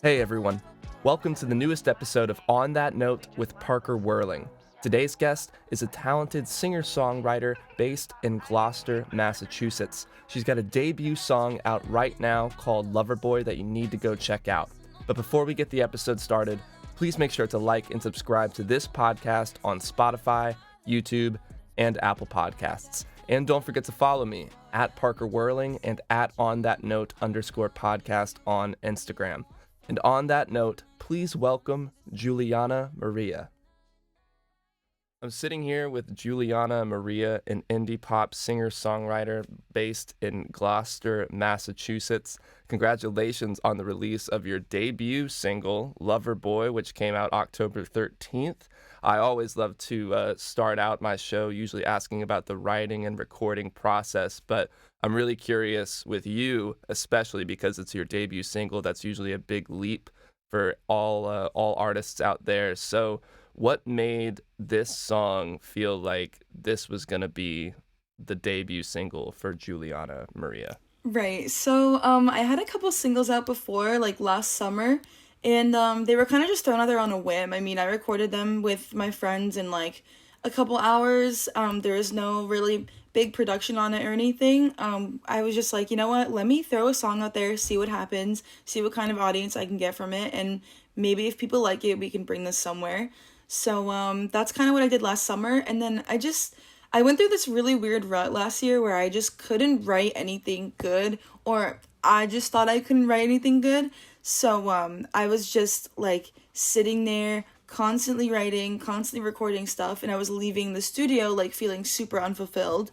Hey everyone, welcome to the newest episode of On That Note with Parker Whirling. Today's guest is a talented singer-songwriter based in Gloucester, Massachusetts. She's got a debut song out right now called Loverboy that you need to go check out. But before we get the episode started, please make sure to like and subscribe to this podcast on Spotify, YouTube, and Apple Podcasts. And don't forget to follow me at Parker Whirling and at @onthatnote_podcast on Instagram. And on that note, please welcome Juliana Maria. I'm sitting here with Juliana Maria, an indie pop singer-songwriter based in Gloucester, Massachusetts. Congratulations on the release of your debut single, Loverboy, which came out October 13th. I always love to start out my show usually asking about the writing and recording process, but I'm really curious with you, especially because it's your debut single. That's usually a big leap for all artists out there. So what made this song feel like this was going to be the debut single for Juliana Maria? Right. So I had a couple singles out before, like last summer, and they were kind of just thrown out there on a whim. I mean, I recorded them with my friends in like a couple hours. There was no really big production on it or anything. I was just like, you know what? Let me throw a song out there, see what happens, see what kind of audience I can get from it, and maybe if people like it, we can bring this somewhere. So that's kind of what I did last summer, and then I went through this really weird rut last year where I just couldn't write anything good, or I just thought I couldn't write anything good. So I was just like sitting there constantly writing, constantly recording stuff, and I was leaving the studio like feeling super unfulfilled.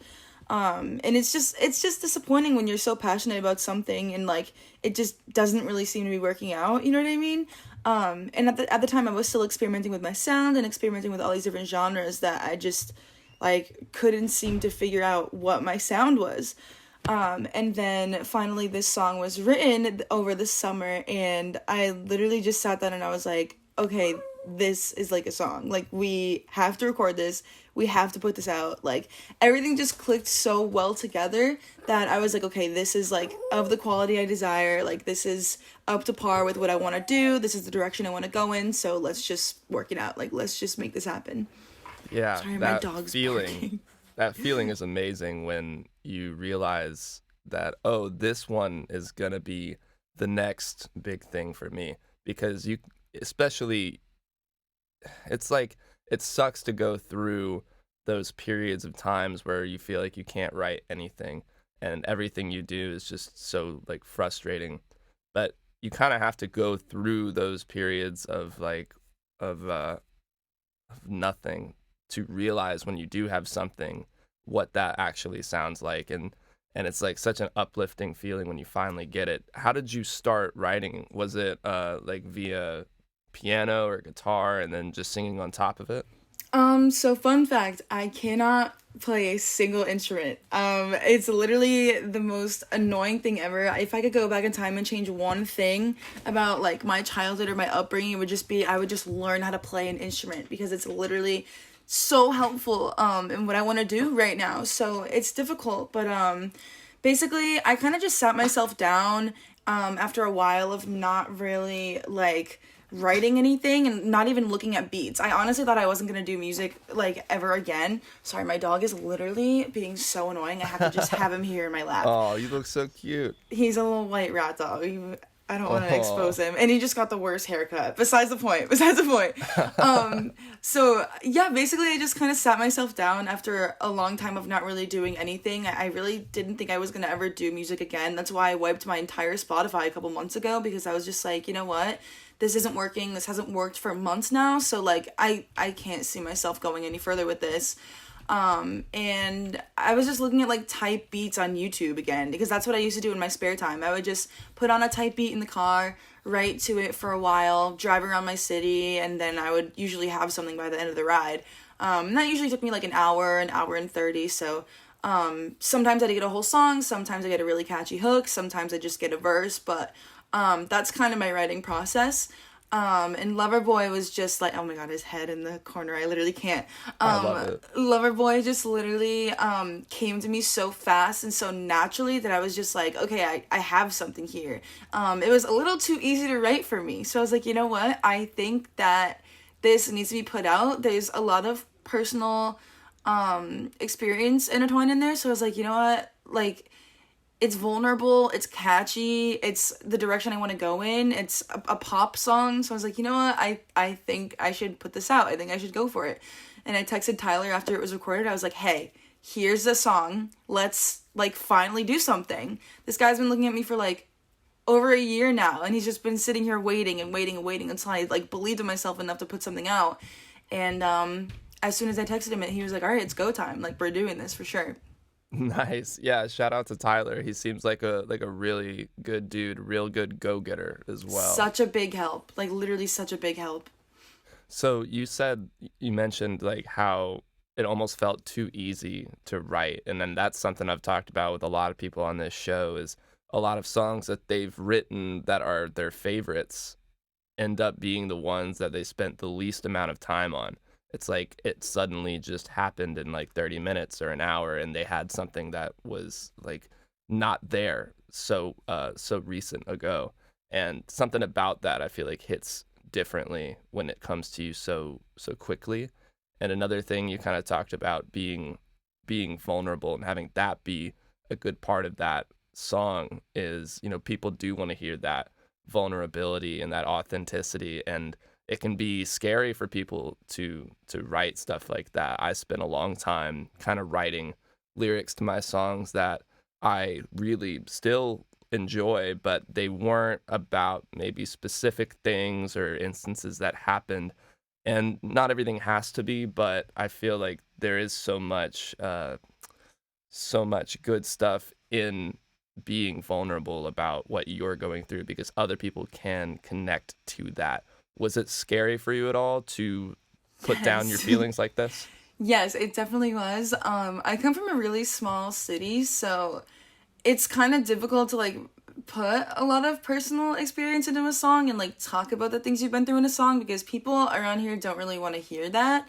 And it's just disappointing when you're so passionate about something and like it just doesn't really seem to be working out, you know what I mean? And at the time I was still experimenting with my sound and experimenting with all these different genres that I just like couldn't seem to figure out what my sound was. And then finally this song was written over the summer, and I literally just sat down and I was like, okay, this is like a song. Like, we have to record this. We have to put this out. Like, everything just clicked so well together that I was like, okay, this is like of the quality I desire. Like, this is up to par with what I want to do. This is the direction I want to go in. So let's just work it out. Like, let's just make this happen. Yeah, Sorry, my dog's barking. That feeling is amazing when you realize that, oh, this one is going to be the next big thing for me. Because especially, it's like, it sucks to go through those periods of times where you feel like you can't write anything and everything you do is just so like frustrating. But you kind of have to go through those periods of nothing to realize when you do have something what that actually sounds like, and it's like such an uplifting feeling when you finally get it. How did you start writing? Was it like via piano or guitar and then just singing on top of it? So fun fact, I cannot play a single instrument. It's literally the most annoying thing ever. If I could go back in time and change one thing about like my childhood or my upbringing, it would just be I would just learn how to play an instrument, because it's literally so helpful in what I want to do right now. So it's difficult, but basically I kind of just sat myself down after a while of not really like writing anything and not even looking at beats. I honestly thought I wasn't gonna do music like ever again. Sorry, my dog is literally being so annoying. I have to just have him here in my lap. Oh, you look so cute. He's a little white rat dog. I don't want to expose him. And he just got the worst haircut. Besides the point. So, yeah, basically I just kind of sat myself down after a long time of not really doing anything. I really didn't think I was going to ever do music again. That's why I wiped my entire Spotify a couple months ago, because I was just like, you know what? This isn't working. This hasn't worked for months now. So, like, I can't see myself going any further with this. And I was just looking at like type beats on YouTube again, because that's what I used to do in my spare time. I would just put on a type beat in the car, write to it for a while, drive around my city, and then I would usually have something by the end of the ride. And that usually took me like an hour and 30. So, sometimes I get a whole song, sometimes I get a really catchy hook, sometimes I just get a verse, but, that's kind of my writing process. And Loverboy was just like, oh my god, his head in the corner. I literally can't. I love it. Loverboy just literally came to me so fast and so naturally that I was just like, okay, I have something here. It was a little too easy to write for me. So I was like, you know what? I think that this needs to be put out. There's a lot of personal experience intertwined in there. So I was like, you know what? Like, it's vulnerable, it's catchy, it's the direction I want to go in, it's a pop song. So I was like, you know what, I think I should put this out, I think I should go for it. And I texted Tyler after it was recorded. I was like, hey, here's the song, let's like finally do something. This guy's been looking at me for like over a year now, and he's just been sitting here waiting and waiting and waiting until I like believed in myself enough to put something out. And as soon as I texted him he was like, all right, it's go time, like we're doing this for sure. Nice. Yeah, shout out to Tyler. He seems like a really good dude, real good go-getter as well. Such a big help, like literally such a big help. So you mentioned like how it almost felt too easy to write, and then that's something I've talked about with a lot of people on this show is a lot of songs that they've written that are their favorites end up being the ones that they spent the least amount of time on. It's like it suddenly just happened in like 30 minutes or an hour, and they had something that was like not there so recent ago. And something about that I feel like hits differently when it comes to you so quickly. And another thing you kind of talked about being vulnerable and having that be a good part of that song is, people do want to hear that vulnerability and that authenticity, and it can be scary for people to write stuff like that. I spent a long time kind of writing lyrics to my songs that I really still enjoy, but they weren't about maybe specific things or instances that happened. And not everything has to be, but I feel like there is so much good stuff in being vulnerable about what you're going through because other people can connect to that. Was it scary for you at all to put down your feelings like this? Yes, it definitely was. I come from a really small city, so it's kind of difficult to like put a lot of personal experience into a song and like talk about the things you've been through in a song because people around here don't really want to hear that.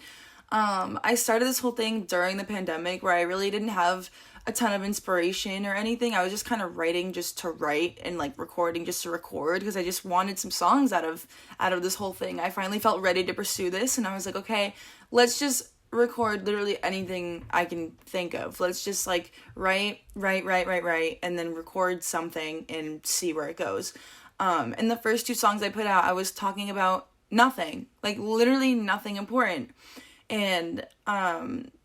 I started this whole thing during the pandemic where I really didn't have a ton of inspiration or anything. I was just kind of writing just to write and like recording just to record because I just wanted some songs out of this whole thing. I finally felt ready to pursue this and I was like, okay, let's just record literally anything I can think of. Let's just like write and then record something and see where it goes. And the first two songs I put out, I was talking about nothing, like literally nothing important. And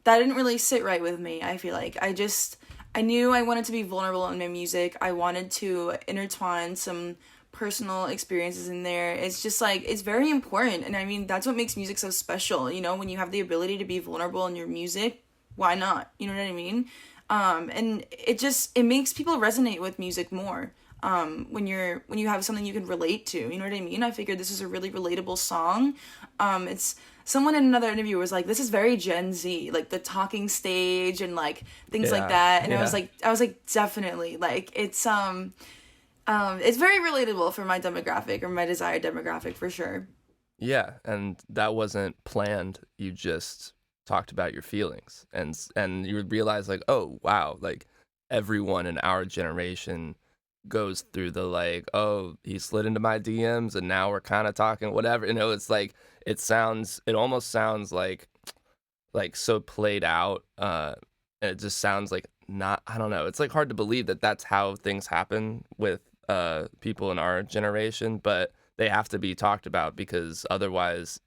that didn't really sit right with me. I feel like I knew I wanted to be vulnerable in my music. I wanted to intertwine some personal experiences in there. It's just like, it's very important. And I mean, that's what makes music so special. When you have the ability to be vulnerable in your music, why not? You know what I mean? And it makes people resonate with music more. When you have something you can relate to, you know what I mean? I figured this is a really relatable song. It's someone in another interview was like, this is very Gen Z, like the talking stage and like things like that. And I was like, definitely, like it's very relatable for my demographic or my desired demographic for sure. Yeah, and that wasn't planned. You just talked about your feelings, and you would realize like, oh wow, like everyone in our generation goes through the like, oh, he slid into my DMs and now we're kind of talking, whatever. It's like it almost sounds like so played out, and it just sounds like not, I don't know. It's like hard to believe that that's how things happen with people in our generation, but they have to be talked about because otherwise,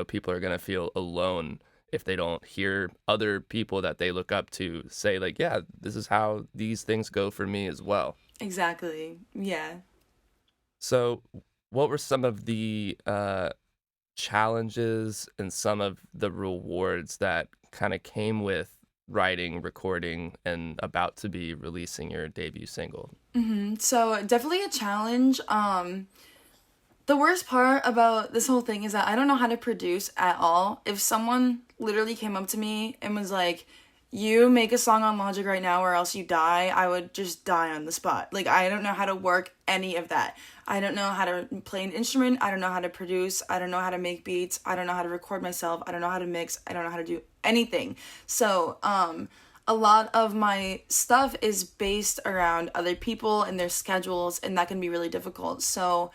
people are gonna feel alone if they don't hear other people that they look up to say like, yeah, this is how these things go for me as well. Exactly. Yeah. So, what were some of the challenges and some of the rewards that kind of came with writing, recording, and about to be releasing your debut single? So definitely a challenge. The worst part about this whole thing is that I don't know how to produce at all. If someone literally came up to me and was like, you make a song on Logic right now or else you die, I would just die on the spot. Like, I don't know how to work any of that. I don't know how to play an instrument. I don't know how to produce. I don't know how to make beats. I don't know how to record myself. I don't know how to mix. I don't know how to do anything. So, a lot of my stuff is based around other people and their schedules, and that can be really difficult. So,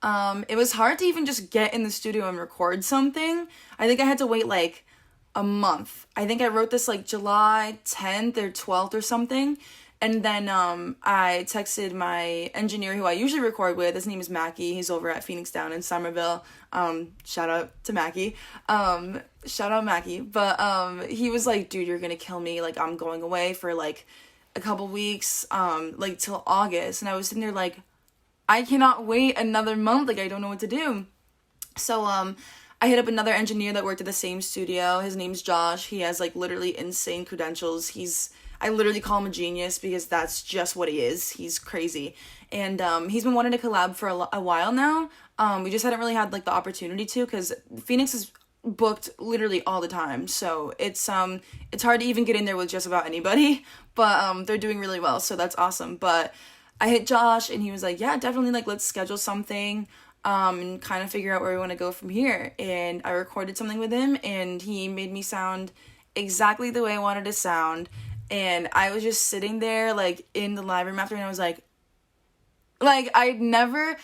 it was hard to even just get in the studio and record something. I think I had to wait like a month. I think I wrote this like July 10th or 12th or something. And then I texted my engineer who I usually record with. His name is Mackie. He's over at Phoenix Down in Somerville. Shout out to Mackie. Shout out Mackie. But he was like, dude, you're gonna kill me. Like, I'm going away for like a couple weeks, like till August. And I was sitting there like, I cannot wait another month. Like, I don't know what to do. So I hit up another engineer that worked at the same studio. His name's Josh. He has like literally insane credentials. I literally call him a genius because that's just what he is. He's crazy. And he's been wanting to collab for a while now. We just hadn't really had like the opportunity to, because Phoenix is booked literally all the time. So it's hard to even get in there with just about anybody, but they're doing really well. So that's awesome. But I hit Josh and he was like, yeah, definitely, like, let's schedule something and kind of figure out where we want to go from here. And I recorded something with him and he made me sound exactly the way I wanted to sound. And I was just sitting there like in the live room after, and I was like I'd never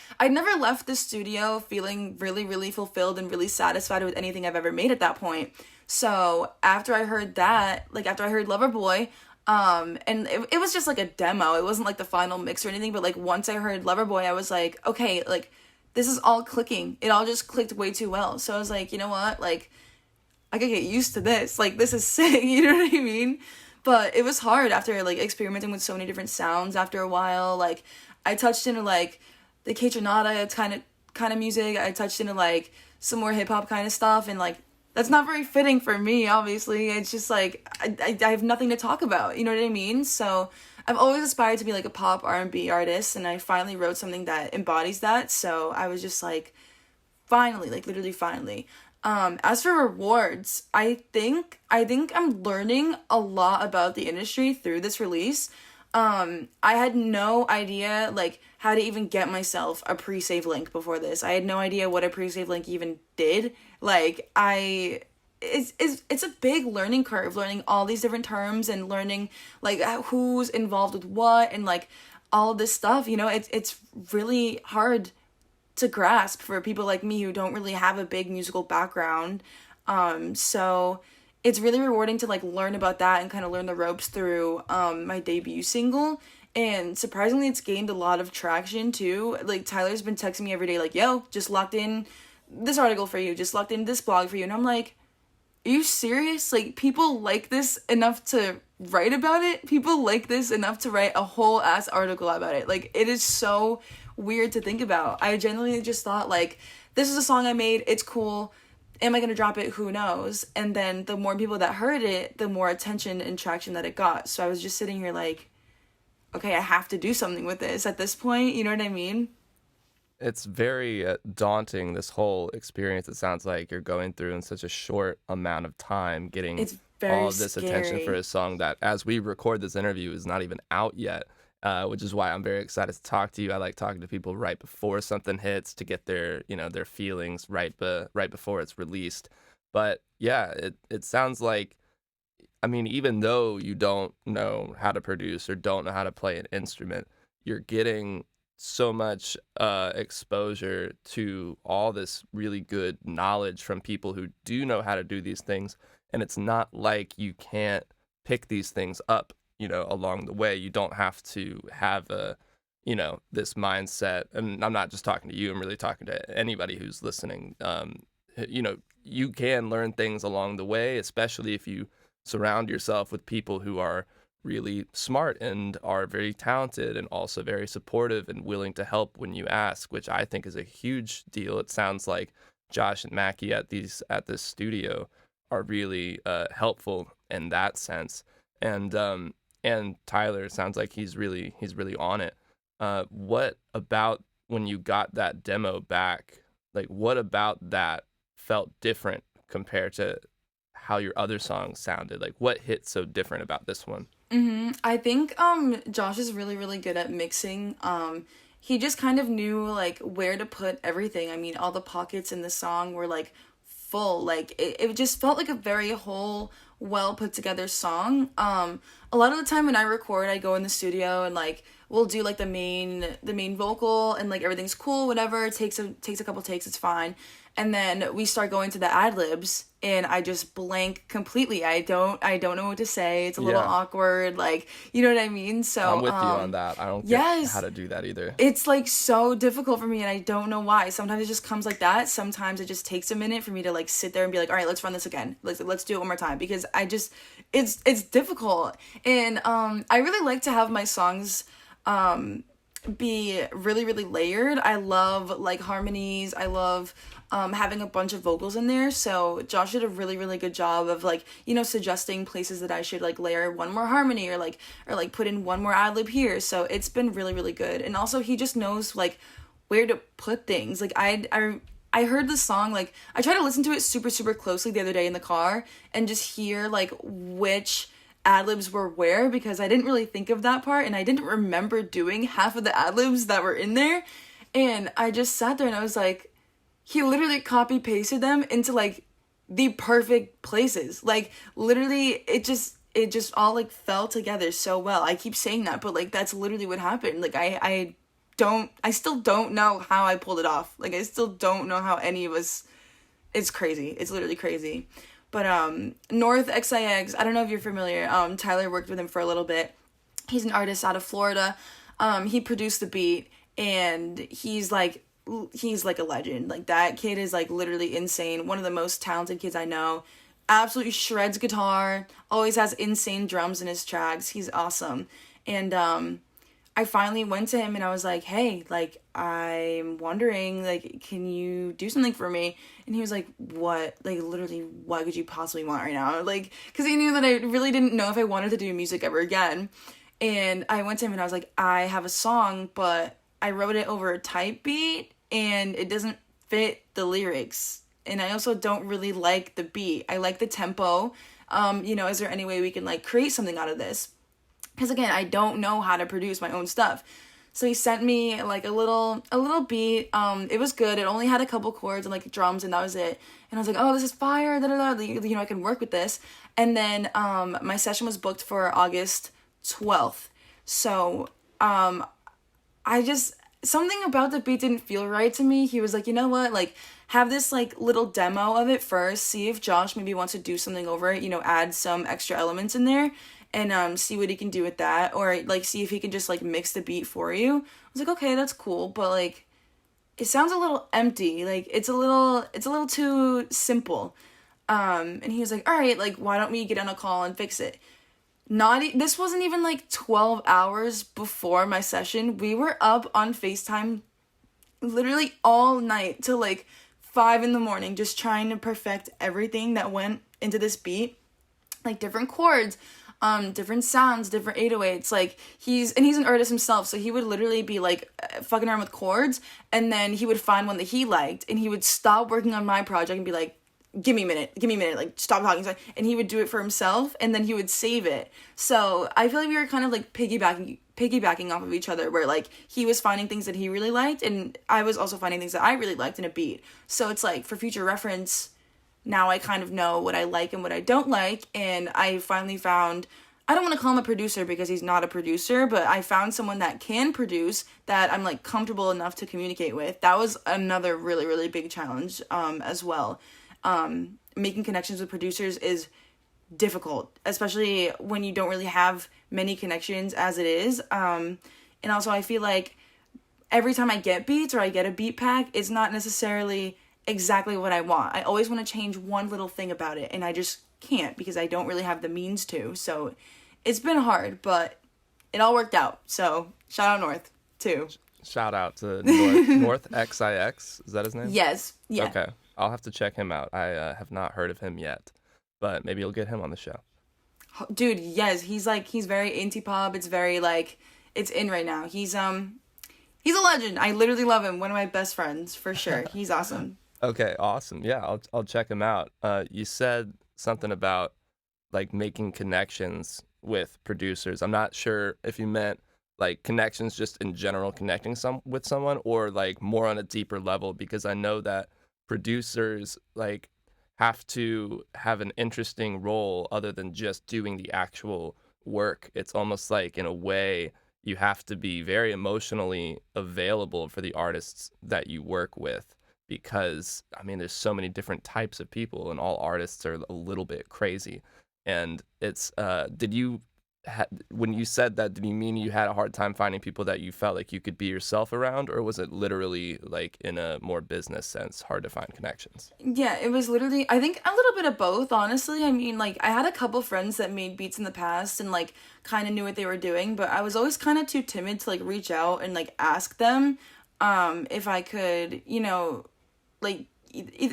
left the studio feeling really, really fulfilled and really satisfied with anything I've ever made at that point. So after I heard that, like after I heard Loverboy, and it was just like a demo. It wasn't like the final mix or anything, but like once I heard Loverboy, I was like, okay, like this is all clicking. It all just clicked way too well. So I was like, you know what? Like, I could get used to this. Like, this is sick. You know what I mean? But it was hard after like experimenting with so many different sounds after a while. Like, I touched into like the Kaytranada kind of music. I touched into like some more hip hop kind of stuff, and like that's not very fitting for me, obviously. It's just like I have nothing to talk about, you know what I mean? So I've always aspired to be like a pop R&B artist, and I finally wrote something that embodies that. So I was just like, finally, like literally finally. As for rewards, I think I'm learning a lot about the industry through this release. I had no idea like how to even get myself a pre-save link before this. I had no idea what a pre-save link even did. Like, it's a big learning curve, learning all these different terms and learning like who's involved with what and like all this stuff, you know. It's really hard to grasp for people like me who don't really have a big musical background. So it's really rewarding to like learn about that and kind of learn the ropes through my debut single. And surprisingly, it's gained a lot of traction too. Like, Tyler's been texting me every day like, yo, just locked in this article for you, just locked in this blog for you. And I'm like, are you serious? Like, people like this enough to write about it? People like this enough to write a whole ass article about it? Like, it is so weird to think about. I genuinely just thought like, this is a song I made, it's cool, am I gonna drop it? Who knows? And then the more people that heard it, the more attention and traction that it got. So I was just sitting here like, okay, I have to do something with this at this point, you know what I mean? It's very daunting, this whole experience. It sounds like you're going through in such a short amount of time, getting It's very all of this attention for scary. a song that, as we record this interview, is not even out yet. Which is why I'm very excited to talk to you. I like talking to people right before something hits to get their, their feelings right before it's released. But yeah, it sounds like, I mean, even though you don't know how to produce or don't know how to play an instrument, you're getting so much exposure to all this really good knowledge from people who do know how to do these things. And it's not like you can't pick these things up, along the way. You don't have to have this mindset. And I'm not just talking to you, I'm really talking to anybody who's listening. You can learn things along the way, especially if you surround yourself with people who are really smart and are very talented and also very supportive and willing to help when you ask, which I think is a huge deal. It sounds like Josh and Mackie at this studio are really helpful in that sense. And Tyler, sounds like he's really on it. What about when you got that demo back? Like, what about that felt different compared to how your other songs sounded. Like, what hit so different about this one? I think Josh is really really good at mixing. He just kind of knew like where to put everything. I mean, all the pockets in the song were like full. Like it just felt like a very whole, well put together song. A lot of the time when I record, I go in the studio and like we'll do like the main vocal and like everything's cool, whatever. It takes a couple takes, it's fine. And then we start going to the ad libs and I just blank completely. I don't know what to say. It's a little awkward, like, you know what I mean? So I'm with you on that. I don't get how to do that either. It's like so difficult for me and I don't know why. Sometimes it just comes like that. Sometimes it just takes a minute for me to like sit there and be like, all right, let's run this again. Let's do it one more time, because it's difficult. And I really like to have my songs be really really layered. I love like harmonies. I love having a bunch of vocals in there. So Josh did a really really good job of like, you know, suggesting places that I should like layer one more harmony or like put in one more ad lib here. So it's been really really good. And also he just knows like where to put things. Like I heard the song, like I tried to listen to it super super closely the other day in the car and just hear like which ad-libs were where, because I didn't really think of that part and I didn't remember doing half of the ad-libs that were in there. And I just sat there and I was like, he literally copy pasted them into like the perfect places. Like literally it just all like fell together so well. I keep saying that, but like that's literally what happened. Like I still don't know how I pulled it off. Like I still don't know how any of us, it's crazy. It's literally crazy. But North XIX, I don't know if you're familiar. Tyler worked with him for a little bit. He's an artist out of Florida. He produced the beat, and he's like a legend. Like that kid is like literally insane. One of the most talented kids I know. Absolutely shreds guitar. Always has insane drums in his tracks. He's awesome. And I finally went to him and I was like, hey, like, I'm wondering, like, can you do something for me? And he was like, what? Like, literally, what could you possibly want right now? Like, because he knew that I really didn't know if I wanted to do music ever again. And I went to him and I was like, I have a song, but I wrote it over a type beat and it doesn't fit the lyrics. And I also don't really like the beat. I like the tempo. You know, is there any way we can, like, create something out of this? Because again, I don't know how to produce my own stuff. So he sent me like a little beat. It was good. It only had a couple chords and like drums and that was it. And I was like, oh, this is fire. Da, da, da. You know, I can work with this. And then my session was booked for August 12th. So something about the beat didn't feel right to me. He was like, you know what, like have this like little demo of it first. See if Josh maybe wants to do something over it. You know, add some extra elements in there. And see what he can do with that, or like see if he can just like mix the beat for you. I was like, okay, that's cool, but like it sounds a little empty. Like it's a little too simple. And he was like, all right, like why don't we get on a call and fix it? This wasn't even like 12 hours before my session. We were up on FaceTime literally all night till like 5 a.m, just trying to perfect everything that went into this beat, like different chords, different sounds, different 808s. Like he's an artist himself, so he would literally be like fucking around with chords, and then he would find one that he liked, and he would stop working on my project and be like, give me a minute, like stop talking. And he would do it for himself, and then he would save it. So I feel like we were kind of like piggybacking off of each other, where like he was finding things that he really liked, and I was also finding things that I really liked in a beat. So it's like for future reference, now I kind of know what I like and what I don't like, and I finally found, I don't want to call him a producer because he's not a producer, but I found someone that can produce that I'm like comfortable enough to communicate with. That was another really, really big challenge as well. Making connections with producers is difficult, especially when you don't really have many connections as it is. And also I feel like every time I get beats or I get a beat pack, it's not necessarily exactly what I want. I always want to change one little thing about it, and I just can't because I don't really have the means to. So it's been hard, but it all worked out. So shout out North too. Shout out to North XIX. Is that his name? Yes. Yeah. Okay. I'll have to check him out. I have not heard of him yet, but maybe you'll get him on the show. Dude, yes, he's very indie pop. It's very like, it's in right now. He's a legend. I literally love him. One of my best friends for sure. He's awesome. Okay, awesome. Yeah, I'll check him out. You said something about like making connections with producers. I'm not sure if you meant like connections just in general, connecting some with someone, or like more on a deeper level, because I know that producers like have to have an interesting role other than just doing the actual work. It's almost like in a way you have to be very emotionally available for the artists that you work with, because I mean there's so many different types of people and all artists are a little bit crazy. And it's did you when you said that, did you mean you had a hard time finding people that you felt like you could be yourself around, or was it literally like in a more business sense, hard to find connections? Yeah, it was literally, I think, a little bit of both, honestly. I mean, like, I had a couple friends that made beats in the past and, like, kind of knew what they were doing, but I was always kind of too timid to, like, reach out and, like, ask them if I could, like,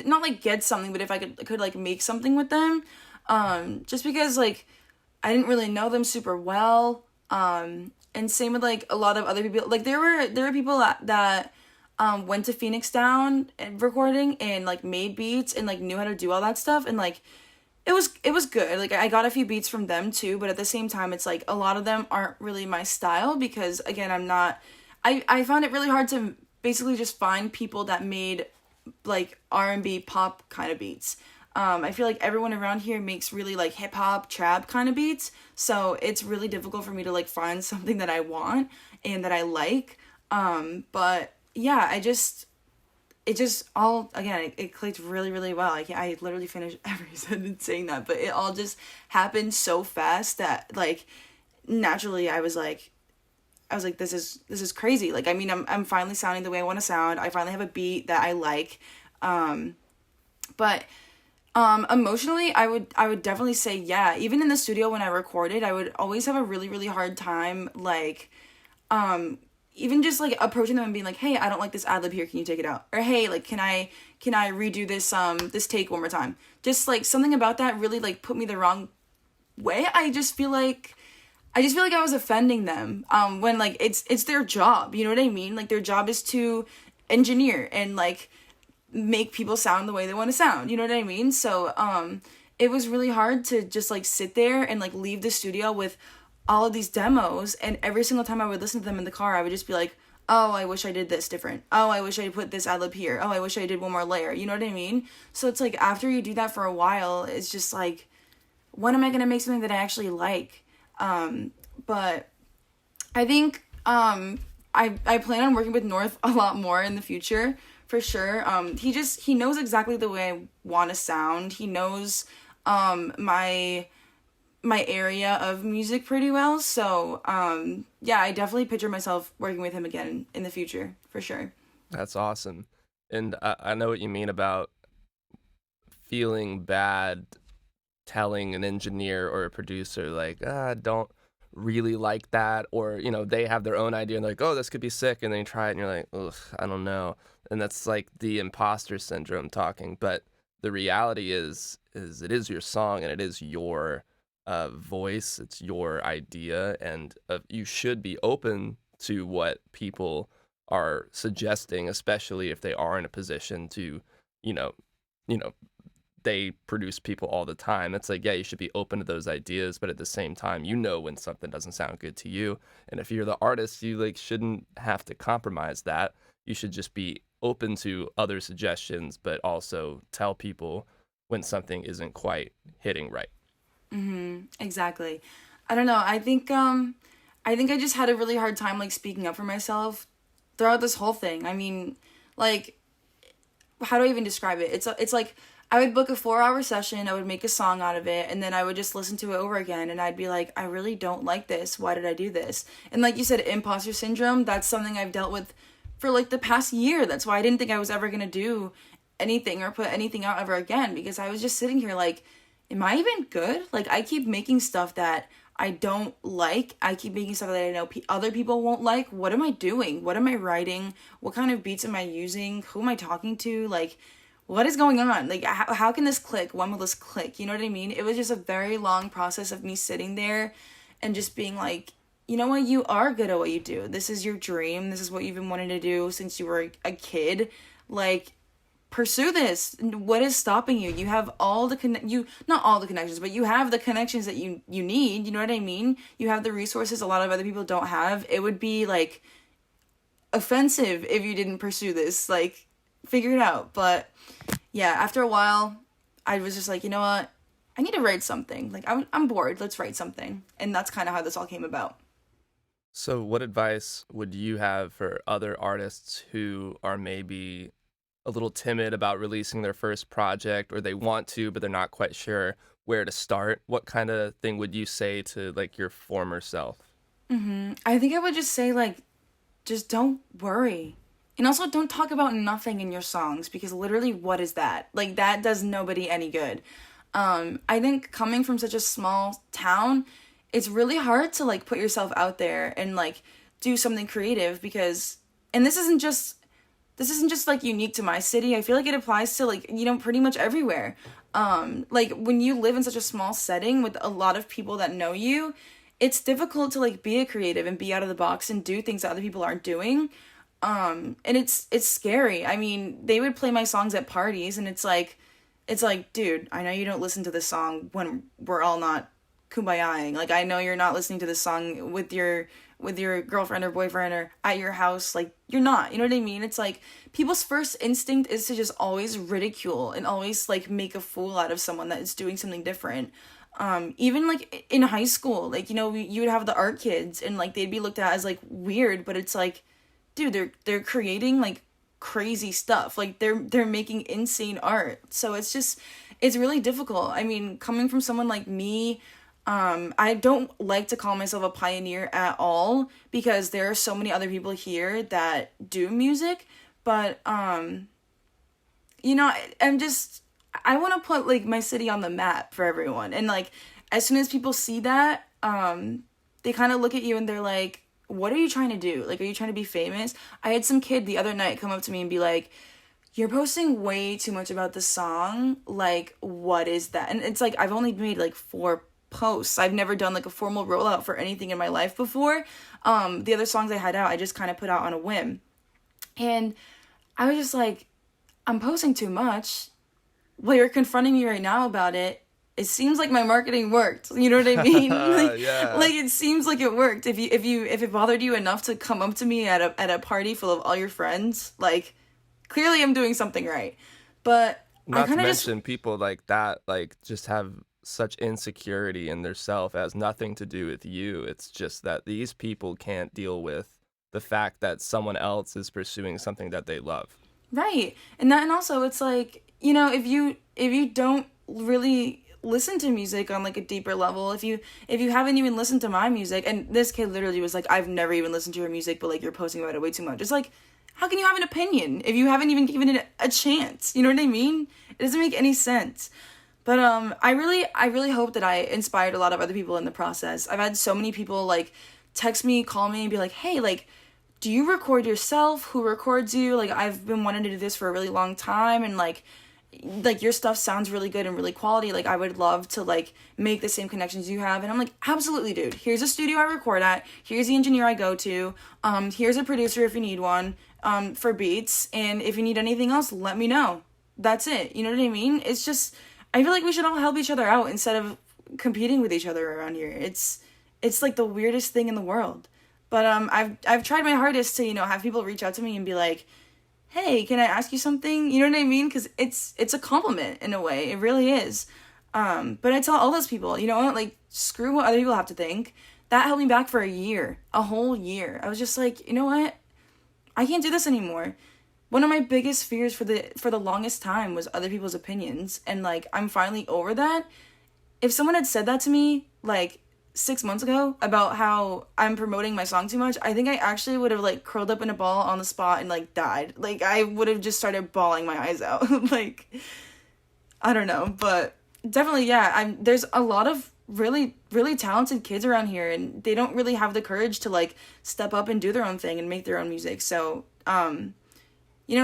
not, like, get something, but if I could like, make something with them. Just because, like, I didn't really know them super well. And same with, like, a lot of other people. Like, there were people that went to Phoenix Down and recording and like made beats and like knew how to do all that stuff, and like it was good. Like I got a few beats from them too, but at the same time it's like a lot of them aren't really my style, because again, I found it really hard to basically just find people that made like R&B pop kind of beats. I feel like everyone around here makes really like hip hop trap kind of beats, so it's really difficult for me to like find something that I want and that I like. But yeah, it just all, again, it clicked really, really well. I literally finished every sentence saying that, but it all just happened so fast that, like, naturally I was like, this is crazy. Like, I mean, I'm finally sounding the way I want to sound. I finally have a beat that I like. But emotionally, I would definitely say, yeah, even in the studio when I recorded, I would always have a really, really hard time, like, even just like approaching them and being like, hey, I don't like this ad lib here, can you take it out? Or hey, like, can I redo this take one more time? Just like something about that really like put me the wrong way. I just feel like I was offending them. When like it's their job, you know what I mean? Like their job is to engineer and like make people sound the way they want to sound, you know what I mean? So it was really hard to just like sit there and like leave the studio with all of these demos, and every single time I would listen to them in the car, I would just be like, oh, I wish I did this different. Oh, I wish I put this ad lib here. Oh, I wish I did one more layer. You know what I mean? So it's like after you do that for a while, it's just like, when am I gonna make something that I actually like? But I think I plan on working with North a lot more in the future, for sure. He knows exactly the way I want to sound. He knows my area of music pretty well. So, yeah, I definitely picture myself working with him again in the future, for sure. That's awesome. And I know what you mean about feeling bad telling an engineer or a producer, like, I don't really like that. Or, they have their own idea and they're like, oh, this could be sick. And then you try it and you're like, ugh, I don't know. And that's like the imposter syndrome talking. But the reality is it is your song and it is your voice, it's your idea, and you should be open to what people are suggesting, especially if they are in a position to, you know, you know, they produce people all the time. It's like, yeah, you should be open to those ideas, but at the same time, when something doesn't sound good to you, and if you're the artist, you like shouldn't have to compromise that. You should just be open to other suggestions, but also tell people when something isn't quite hitting right. Exactly. I don't know. I think I just had a really hard time like speaking up for myself throughout this whole thing. I mean, like, how do I even describe it? It's like I would book a 4-hour session, I would make a song out of it, and then I would just listen to it over again, and I'd be like, I really don't like this. Why did I do this? And like you said, imposter syndrome, that's something I've dealt with for like the past year. That's why I didn't think I was ever gonna do anything or put anything out ever again, because I was just sitting here like, am I even good? Like, I keep making stuff that I don't like. I keep making stuff that I know other people won't like. What am I doing? What am I writing? What kind of beats am I using? Who am I talking to? Like, what is going on? Like, how can this click? When will this click? You know what I mean? It was just a very long process of me sitting there and just being like, you know what? You are good at what you do. This is your dream. This is what you've been wanting to do since you were a kid. Like, pursue this. What is stopping you? You have all the not all the connections, but you have the connections that you need. You know what I mean? You have the resources a lot of other people don't have. It would be like offensive if you didn't pursue this. Like, figure it out. But yeah, after a while, I was just like, you know what? I need to write something. Like, I'm bored. Let's write something. And that's kind of how this all came about. So, what advice would you have for other artists who are maybe a little timid about releasing their first project, or they want to, but they're not quite sure where to start? What kind of thing would you say to like your former self? I think I would just say, like, just don't worry. And also, don't talk about nothing in your songs, because literally, what is that? Like, that does nobody any good. I think coming from such a small town, it's really hard to, like, put yourself out there and, like, do something creative, because, and this isn't just like unique to my city. I feel like it applies to, like, pretty much everywhere. Like, when you live in such a small setting with a lot of people that know you, it's difficult to, like, be a creative and be out of the box and do things that other people aren't doing. And it's scary. I mean, they would play my songs at parties, and it's like, dude, I know you don't listen to this song when we're all not kumbayaing. Like, I know you're not listening to this song with your girlfriend or boyfriend or at your house. Like, you're not. You know what I mean? It's like, people's first instinct is to just always ridicule and always, like, make a fool out of someone that is doing something different. Even, like, in high school, like, you would have the art kids, and, like, they'd be looked at as, like, weird, but it's like, dude, they're creating, like, crazy stuff. Like, they're making insane art. So it's really difficult. I mean, coming from someone like me, I don't like to call myself a pioneer at all, because there are so many other people here that do music, but, I want to put, like, my city on the map for everyone. And, like, as soon as people see that, they kind of look at you and they're like, what are you trying to do? Like, are you trying to be famous? I had some kid the other night come up to me and be like, you're posting way too much about the song. Like, what is that? And it's like, I've only made, like, 4 posts. I've never done, like, a formal rollout for anything in my life before. The other songs I had out, I just kind of put out on a whim. And I was just like, I'm posting too much. Well, you're confronting me right now about it. It seems like my marketing worked. You know what I mean? Like, Yeah. like, it seems like it worked. If it bothered you enough to come up to me at a party full of all your friends, like, clearly I'm doing something right. But I Not to kind of just mention people like that, like, just have such insecurity in their self. It has nothing to do with you. It's just that these people can't deal with the fact that someone else is pursuing something that they love. right. And also, it's like, if you don't really listen to music on, like, a deeper level, if you haven't even listened to my music, and this kid literally was like, I've never even listened to your music, but, like, you're posting about it way too much. It's like, how can you have an opinion if you haven't even given it a chance? You know what I mean? It doesn't make any sense. But I really hope that I inspired a lot of other people in the process. I've had so many people, like, text me, call me, and be like, hey, like, do you record yourself? Who records you? Like, I've been wanting to do this for a really long time, and, like, your stuff sounds really good and really quality. Like, I would love to, like, make the same connections you have. And I'm like, absolutely, dude. Here's a studio I record at. Here's the engineer I go to. Here's a producer if you need one, for beats. And if you need anything else, let me know. That's it. You know what I mean? It's just, I feel like we should all help each other out instead of competing with each other around here. It's like the weirdest thing in the world. But I've tried my hardest to, have people reach out to me and be like, hey, can I ask you something? You know what I mean? Because it's a compliment in a way. It really is. But I tell all those people, you know what? Like, screw what other people have to think. That held me back for a whole year. I was just like, you know what? I can't do this anymore. One of my biggest fears for the longest time was other people's opinions. And, like, I'm finally over that. If someone had said that to me, like, 6 months ago about how I'm promoting my song too much, I think I actually would have, like, curled up in a ball on the spot and, like, died. Like, I would have just started bawling my eyes out. Like, I don't know, but definitely, yeah, there's a lot of really, really talented kids around here, and they don't really have the courage to, like, step up and do their own thing and make their own music. So,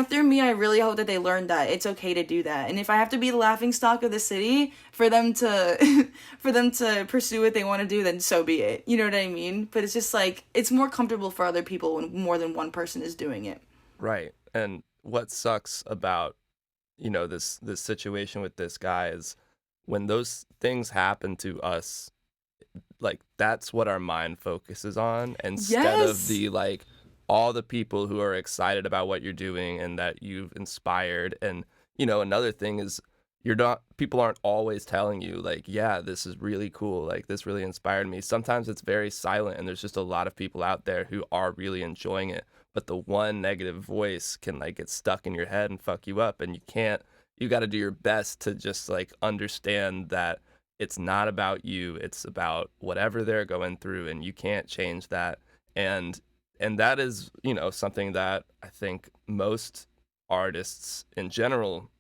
through me, I really hope that they learn that it's okay to do that. And if I have to be the laughingstock of the city for them to for them to pursue what they want to do, then so be it. You know what I mean? But it's just like, it's more comfortable for other people when more than one person is doing it. Right. And what sucks about this situation with this guy is when those things happen to us, like that's what our mind focuses on instead of Yes. the like all the people who are excited about what you're doing and that you've inspired. And another thing is you're not people aren't always telling you like, yeah, this is really cool, like this really inspired me. Sometimes it's very silent and there's just a lot of people out there who are really enjoying it, but the one negative voice can like get stuck in your head and fuck you up, and you got to do your best to just like understand that it's not about you, it's about whatever they're going through, and you can't change that. And that is something that I think most artists in general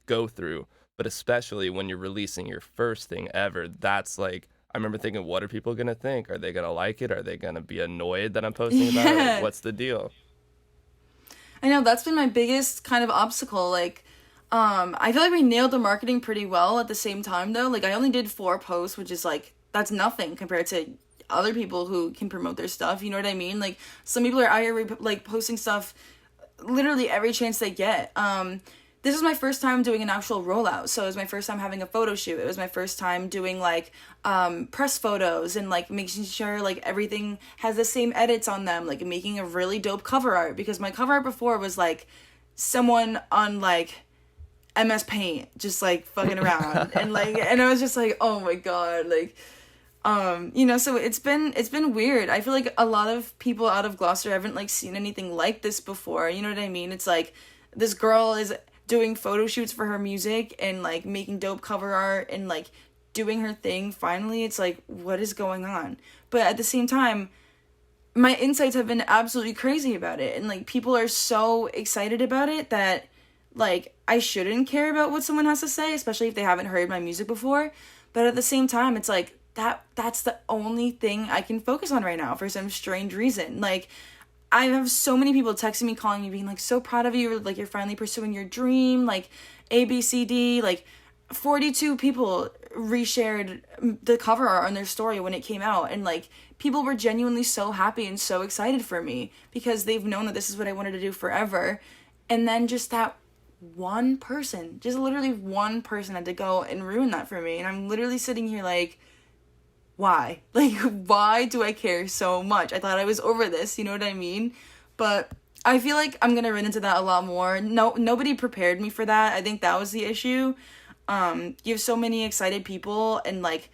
go through, but especially when you're releasing your first thing ever. That's like, I remember thinking, what are people gonna think? Are they gonna like it? Are they gonna be annoyed that I'm posting about it? Like, Yeah. what's the deal? I know that's been my biggest kind of obstacle. Like, I feel like we nailed the marketing pretty well at the same time though. Like I only did 4 posts, which is like that's nothing compared to other people who can promote their stuff. You know what I mean? Like some people are out here like posting stuff literally every chance they get. This was my first time doing an actual rollout, so it was my first time having a photo shoot. It was my first time doing like press photos and like making sure like everything has the same edits on them, like making a really dope cover art, because my cover art before was like someone on like MS Paint just like fucking around and I was just like, oh my god, like so it's been weird. I feel like a lot of people out of Gloucester haven't like seen anything like this before. You know what I mean? It's like this girl is doing photo shoots for her music and like making dope cover art and like doing her thing. Finally, it's like, what is going on? But at the same time, my insights have been absolutely crazy about it, and like people are so excited about it that like I shouldn't care about what someone has to say, especially if they haven't heard my music before. But at the same time, it's like that's the only thing I can focus on right now for some strange reason. Like I have so many people texting me, calling me, being like, so proud of you, like you're finally pursuing your dream, like ABCD. Like 42 people reshared the cover art on their story when it came out, and like people were genuinely so happy and so excited for me because they've known that this is what I wanted to do forever. And then just that one person, just literally one person, had to go and ruin that for me, and I'm literally sitting here like, why? Like, why do I care so much? I thought I was over this, you know what I mean? But I feel like I'm gonna run into that a lot more. No, nobody prepared me for that. I think that was the issue. You have so many excited people, and like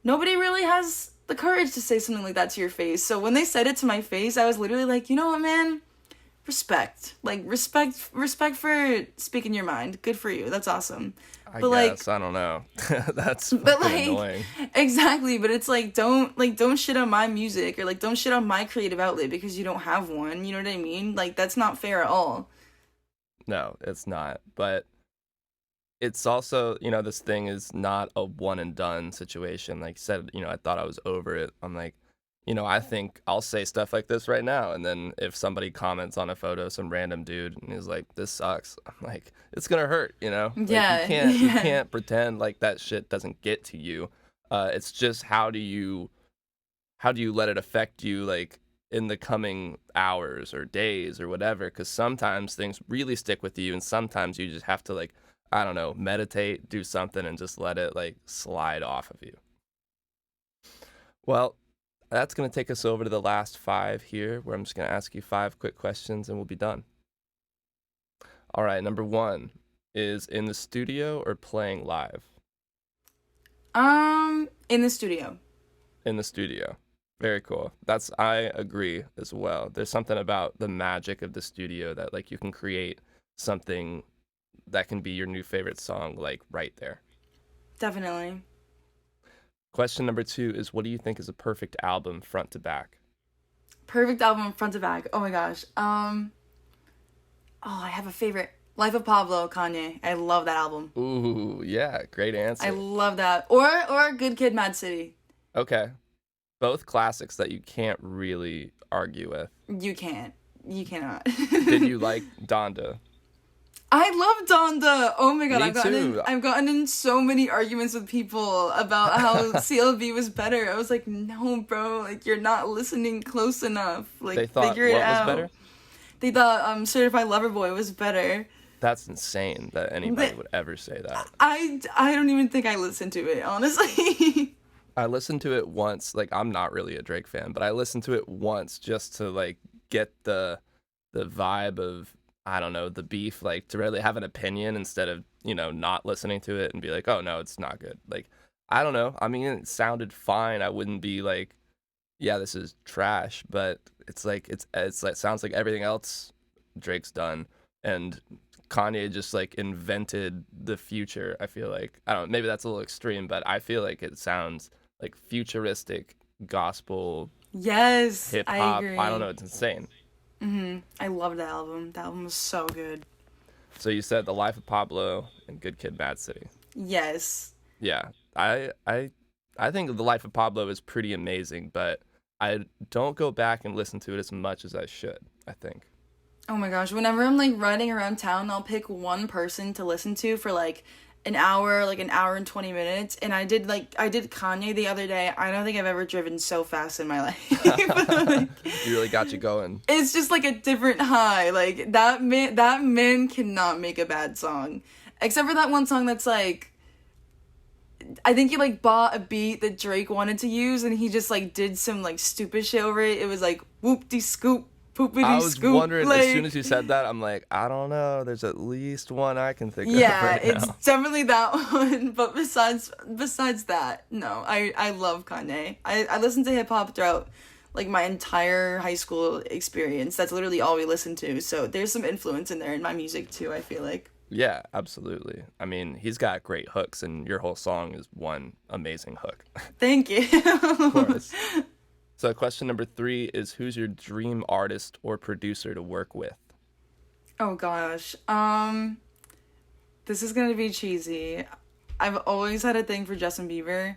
nobody really has the courage to say something like that to your face. So when they said it to my face, I was literally like, you know what, man? Respect. Like respect for speaking your mind. Good for you. That's awesome. I But guess, like I don't know. That's but fucking like annoying. exactly, but it's like don't shit on my music, or like don't shit on my creative outlet because you don't have one. You know what I mean? Like that's not fair at all. No, it's not. But it's also, this thing is not a one and done situation. Like you said, I thought I was over it. I'm like, I think I'll say stuff like this right now. And then if somebody comments on a photo, some random dude, and he's like, this sucks, I'm like, it's going to hurt, Like Yeah. you Yeah. can't pretend like that shit doesn't get to you. It's just how do you let it affect you, like in the coming hours or days or whatever? Because sometimes things really stick with you, and sometimes you just have to like, I don't know, meditate, do something, and just let it like slide off of you. Well, that's going to take us over to the last 5 here, where I'm just going to ask you 5 quick questions and we'll be done. All right, number 1 is in the studio or playing live? In the studio. In the studio. Very cool. I agree as well. There's something about the magic of the studio that like you can create something that can be your new favorite song like right there. Definitely. Question number 2 is, what do you think is a perfect album front to back? Perfect album front to back. Oh my gosh. I have a favorite. Life of Pablo, Kanye. I love that album. Ooh, yeah, great answer. I love that. Or Good Kid, Mad City. Okay. Both classics that you can't really argue with. You can't. You cannot. Did you like Donda? I love Donda. Oh my god, Me I've gotten in so many arguments with people about how CLB was better. I was like, no, bro, like you're not listening close enough. Like They thought figure it what was out. better? They thought Certified Lover Boy was better. That's insane that anybody would ever say that. I don't even think I listened to it, honestly. I listened to it once. Like, I'm not really a Drake fan, but I listened to it once just to like get the vibe of, I don't know, the beef, like to really have an opinion instead of, not listening to it and be like, oh no, it's not good. Like, I don't know. I mean, it sounded fine. I wouldn't be like, yeah, this is trash, but it's like it's like sounds like everything else Drake's done, and Kanye just like invented the future. I feel like, I don't know, maybe that's a little extreme, but I feel like it sounds like futuristic gospel, Yes, hip I hop. agree. I don't know, it's insane. I love that album. That album was so good. So you said The Life of Pablo and Good Kid, Mad City. Yes. Yeah, I think The Life of Pablo is pretty amazing, but I don't go back and listen to it as much as I should, I think. Oh my gosh, whenever I'm like riding around town, I'll pick one person to listen to for like an hour and 20 minutes. And I did Kanye the other day. I don't think I've ever driven so fast in my life. Like, You really got you going. it's just like a different high. Like that man cannot make a bad song. Except for that one song that's like, I think he like bought a beat that Drake wanted to use and he just like did some like stupid shit over it. It was like whoop-de scoop, poopity I was scoop. wondering, like, as soon as you said that, I'm like, I don't know. There's at least one I can think of yeah, right it's now. definitely that one. But besides that, no, I love Kanye. I listened to hip hop throughout like my entire high school experience. That's literally all we listened to. So there's some influence in there in my music too, I feel like. Yeah, absolutely. I mean, he's got great hooks, and your whole song is one amazing hook. Thank you. Of course. So question number 3 is, who's your dream artist or producer to work with? Oh gosh. This is gonna be cheesy. I've always had a thing for Justin Bieber.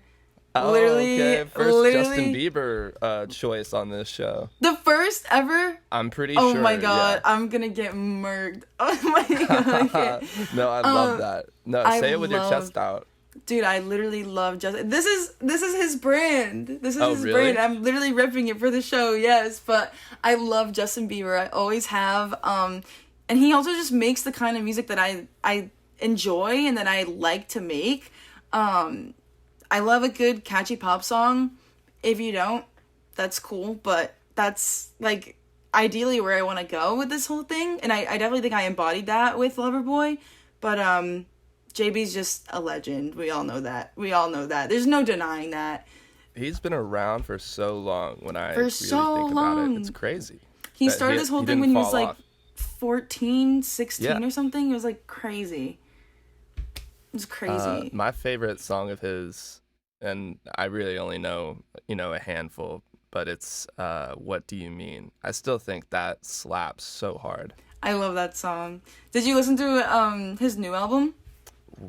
Oh, Literally, okay. First Justin literally- Bieber choice on this show. The first ever. I'm pretty Oh sure. my god, yeah. I'm gonna get murked. Oh my god. Okay. No, I love that. No, I say it with your love- chest out. Dude, I literally love Justin. This is his brand. This is Oh, his really? brand. I'm literally ripping it for the show, yes. But I love Justin Bieber. I always have. And he also just makes the kind of music that I enjoy and that I like to make. I love a good catchy pop song. If you don't, that's cool. But that's like ideally where I want to go with this whole thing. And I definitely think I embodied that with Loverboy. But JB's just a legend. We all know that. There's no denying that. He's been around for so long. When I For really so think about long. it, it's crazy. He that started this whole he thing didn't when he was fall like off. 14, 16 Yeah. or something. It was like crazy. It was crazy. My favorite song of his, and I really only know, a handful, but it's What Do You Mean? I still think that slaps so hard. I love that song. Did you listen to his new album?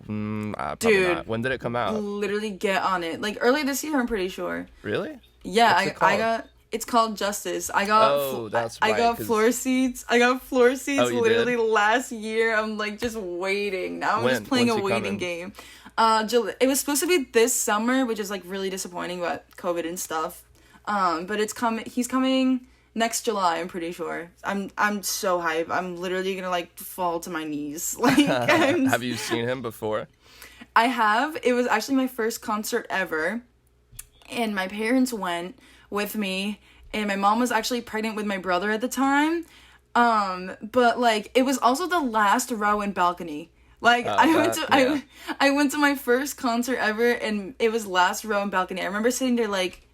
Probably Dude. not. When did it come out? Literally get on it. Like early this year, I'm pretty sure. Really? Yeah, What's it I called? got. It's called Justice. I got. Oh, that's I right, got 'cause- floor seats. I got floor seats Oh, you literally did? last year. I'm like just waiting. Now I'm When? just playing When's a he waiting coming? game. It was supposed to be this summer, which is like really disappointing about COVID and stuff. But it's coming. He's coming next July. I'm pretty sure. I'm so hyped. I'm literally gonna like fall to my knees. Like Have you seen him before? I have. It was actually my first concert ever. And my parents went with me. And my mom was actually pregnant with my brother at the time. But like it was also the last row and balcony. Like yeah. I went to my first concert ever and it was last row and balcony. I remember sitting there like,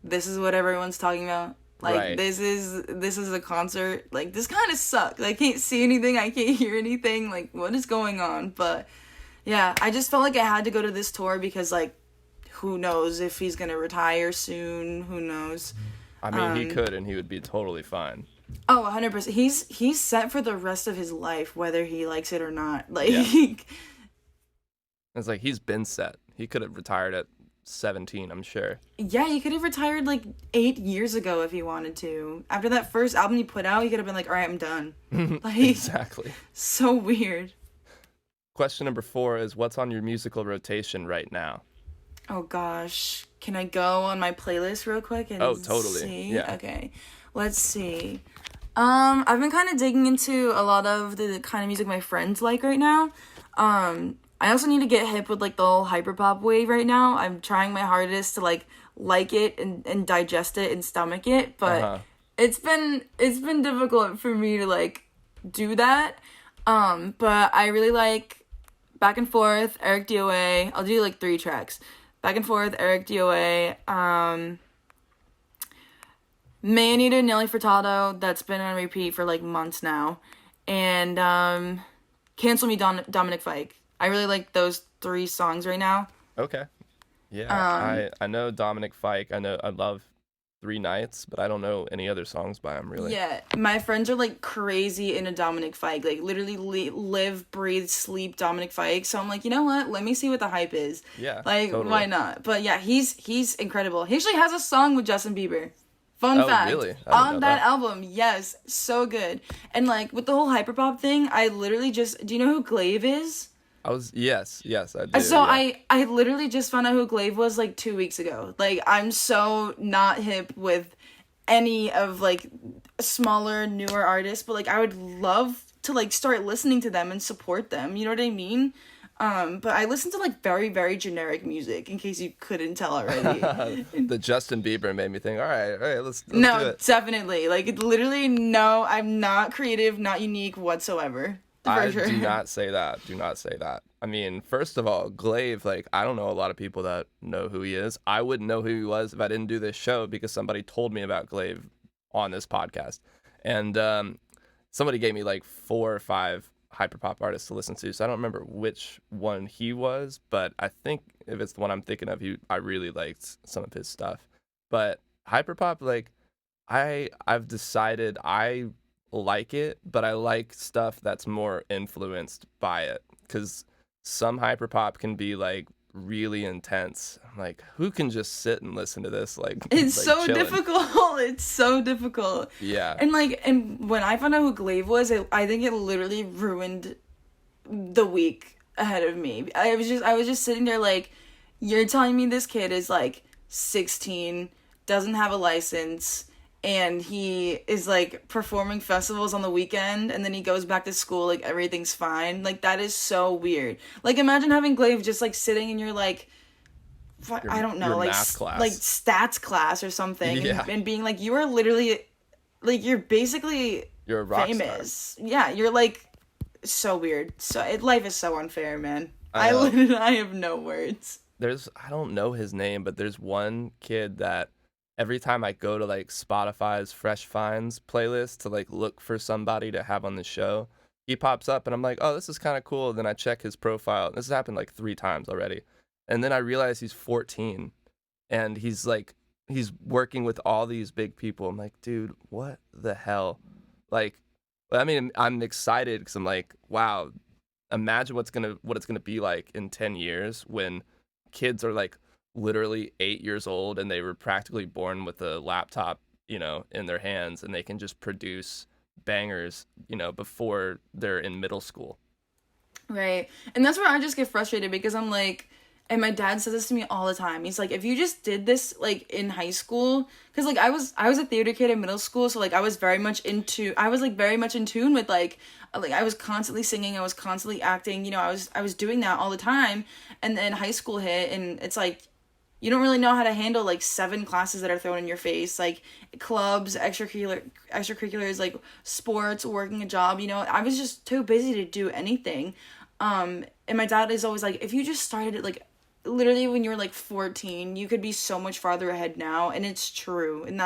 this is what everyone's talking about. Like Right. this is a concert. Like this kind of sucks. I can't see anything. I can't hear anything. Like what is going on? But yeah, I just felt like I had to go to this tour because like, who knows if he's gonna retire soon? Who knows? I mean, he could, and he would be totally fine. Oh, 100%. He's set for the rest of his life, whether he likes it or not. Like, Yeah. It's like he's been set. He could have retired at 17, I'm sure. yeah, he could have retired like 8 years ago if he wanted to. After that first album he put out, he could have been like, all right, I'm done. Like, Exactly. so weird. Question number 4 is, what's on your musical rotation right now? Oh gosh, can I go on my playlist real quick and Oh, totally. see? Yeah. Okay, let's see. I've been kind of digging into a lot of the kind of music my friends like right now. I also need to get hip with like the whole hyperpop wave right now. I'm trying my hardest to like it and digest it and stomach it, but Uh-huh. it's been difficult for me to like do that. But I really like Back and Forth, Eric DOA. I'll do like 3 tracks. Back and Forth, Eric DOA. Man-Eater, Nelly Furtado, that's been on repeat for like months now. And Cancel Me, Dominic Fike. I really like those 3 songs right now. Okay. Yeah, Um, I know Dominic Fike. I know I love Three Nights, but I don't know any other songs by him really. yeah, my friends are like crazy into Dominic Fike. Like literally live, breathe, sleep Dominic Fike. So I'm like, you know what? Let me see what the hype is. Yeah, Like, totally. why not? But yeah, he's incredible. He actually has a song with Justin Bieber. Fun Oh, fact. really? I didn't On know that that. album, yes, so good. And like with the whole hyperpop thing, I literally just do you know who Glaive is? Yes, I do. So Yeah. I literally just found out who Glaive was like 2 weeks ago. Like I'm so not hip with any of like smaller, newer artists, but like I would love to like start listening to them and support them. You know what I mean? But I listen to like very, very generic music in case you couldn't tell already. The Justin Bieber made me think, all right, let's do No, it. definitely. Like it literally no, I'm not creative, not unique whatsoever. For I sure. do not say that. Do not say that. I mean, first of all, Glaive, like, I don't know a lot of people that know who he is. I wouldn't know who he was if I didn't do this show because somebody told me about Glaive on this podcast. And somebody gave me like 4 or 5 hyperpop artists to listen to. So I don't remember which one he was, but I think if it's the one I'm thinking of, I really liked some of his stuff. But hyperpop, like, I've decided I like it, but I like stuff that's more influenced by it because some hyperpop can be like really intense. I'm like, who can just sit and listen to this like It's like so chilling? difficult. It's so difficult. Yeah. And when I found out who Glaive was, I think it literally ruined the week ahead of me. I was just sitting there like, you're telling me this kid is like 16, doesn't have a license, and he is like performing festivals on the weekend, and then he goes back to school like everything's fine. Like that is so weird. Like imagine having Glaive just like sitting in your like I don't Your know, like math like class. stats class or something, Yeah. and being like, you are literally, like, you're basically You're a rock star. famous. Yeah, you're like so weird. Life is so unfair, man. I I know. literally, I have no words. I don't know his name, but there's one kid that every time I go to like Spotify's Fresh Finds playlist to like look for somebody to have on the show, he pops up and I'm like, oh, this is kind of cool. Then I check his profile. This has happened like 3 times already. And then I realize he's 14 and he's working with all these big people. I'm like, dude, what the hell? Like, I mean, I'm excited because I'm like, wow, imagine what it's gonna be like in 10 years when kids are like literally 8 years old and they were practically born with a laptop, in their hands and they can just produce bangers, before they're in middle school. Right. And that's where I just get frustrated because I'm like, and my dad says this to me all the time. He's like, if you just did this like in high school, because like I was a theater kid in middle school, so like I was like very much in tune with like I was constantly singing, I was constantly acting, I was doing that all the time. And then high school hit and it's like you don't really know how to handle like 7 classes that are thrown in your face, like clubs, extracurriculars, like sports, working a job. I was just too busy to do anything. And my dad is always like, if you just started it like literally when you were like 14, you could be so much farther ahead now. And it's true. And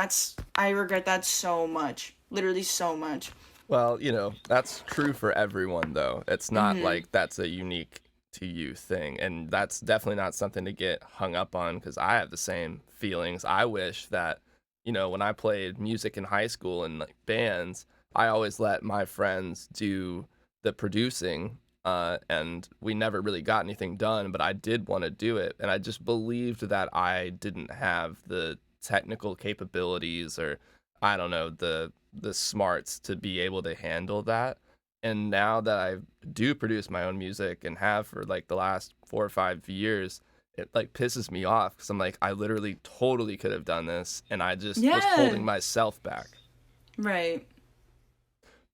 I regret that so much. Literally so much. Well, that's true for everyone though. It's not like that's a unique to you thing. And that's definitely not something to get hung up on because I have the same feelings. I wish that, when I played music in high school and like bands, I always let my friends do the producing. And we never really got anything done, but I did want to do it. And I just believed that I didn't have the technical capabilities or I don't know, the smarts to be able to handle that. And now that I do produce my own music and have for like the last 4 or 5 years, it like pisses me off because I'm like, I literally totally could have done this, and I just was Yeah. holding myself back. Right.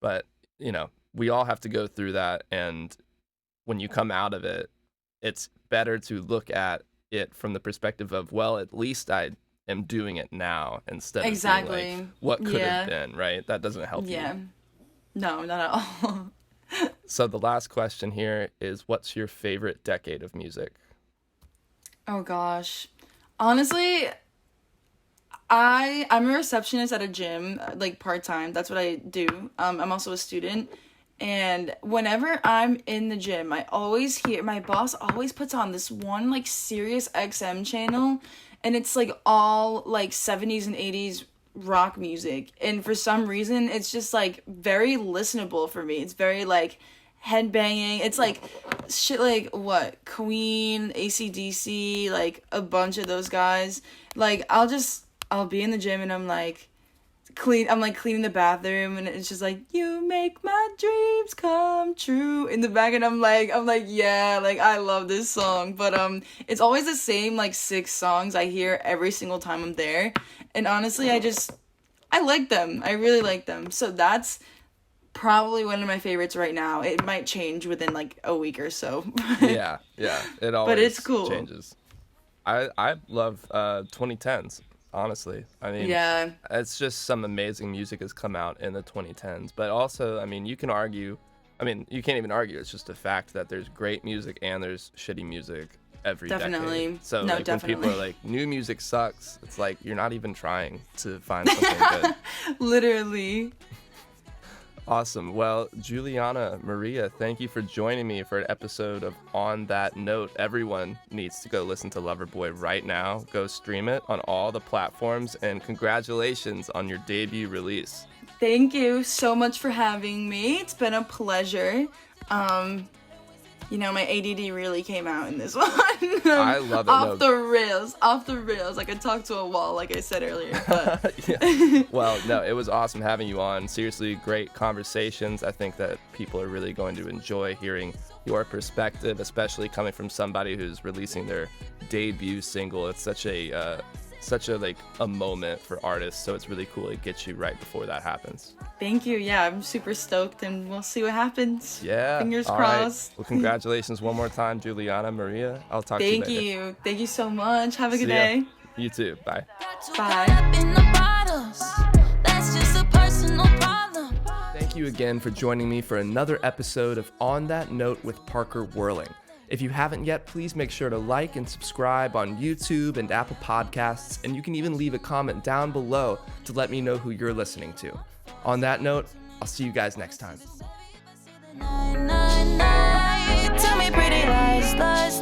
But, we all have to go through that. And when you come out of it, it's better to look at it from the perspective of, well, at least I am doing it now instead of being like, what could have been, right? That doesn't help you. Yeah. No, not at all. So the last question here is, what's your favorite decade of music? Oh gosh. Honestly, I'm a receptionist at a gym, like part-time. That's what I do. I'm also a student. And whenever I'm in the gym, I always hear, my boss always puts on this one like Sirius XM channel, and it's like all like 70s and 80s rock music. And for some reason, it's just like very listenable for me. It's very like headbanging. It's like shit like what? Queen, AC/DC, like a bunch of those guys. Like I'll be in the gym and I'm like cleaning the bathroom, and it's just like, you make my dreams come true in the back, and I'm like yeah, like I love this song. But it's always the same like 6 songs I hear every single time I'm there, and honestly I like them. I really like them. So that's probably one of my favorites right now. It might change within like a week or so. yeah it always but it's cool. Changes. I love 2010s. Honestly, I mean, yeah, it's just some amazing music has come out in the 2010s. But also, I mean, you can't even argue. It's just a fact that there's great music and there's shitty music every decade. So no, like definitely. when people are like, new music sucks, it's like you're not even trying to find something good. Literally. Awesome. Well, Juliana Maria, thank you for joining me for an episode of On That Note. Everyone needs to go listen to Loverboy right now. Go stream it on all the platforms, and congratulations on your debut release. Thank you so much for having me. It's been a pleasure. My ADD really came out in this one. I love it. Off the rails. I could talk to a wall, like I said earlier. But. Yeah. Well, no, it was awesome having you on. Seriously, great conversations. I think that people are really going to enjoy hearing your perspective, especially coming from somebody who's releasing their debut single. It's such a like a moment for artists, so it's really cool to get you right before that happens. Thank you. Yeah, I'm super stoked, and we'll see what happens. Yeah. Fingers all crossed. Right. Well, congratulations one more time, Juliana Maria. I'll talk to you later. Thank you. Thank you so much. Have a good See ya. day. You too. Bye. Bye. Thank you again for joining me for another episode of On That Note with Parker Whirling. If you haven't yet, please make sure to like and subscribe on YouTube and Apple Podcasts, and you can even leave a comment down below to let me know who you're listening to. On that note, I'll see you guys next time. Tell me pretty lies, lies,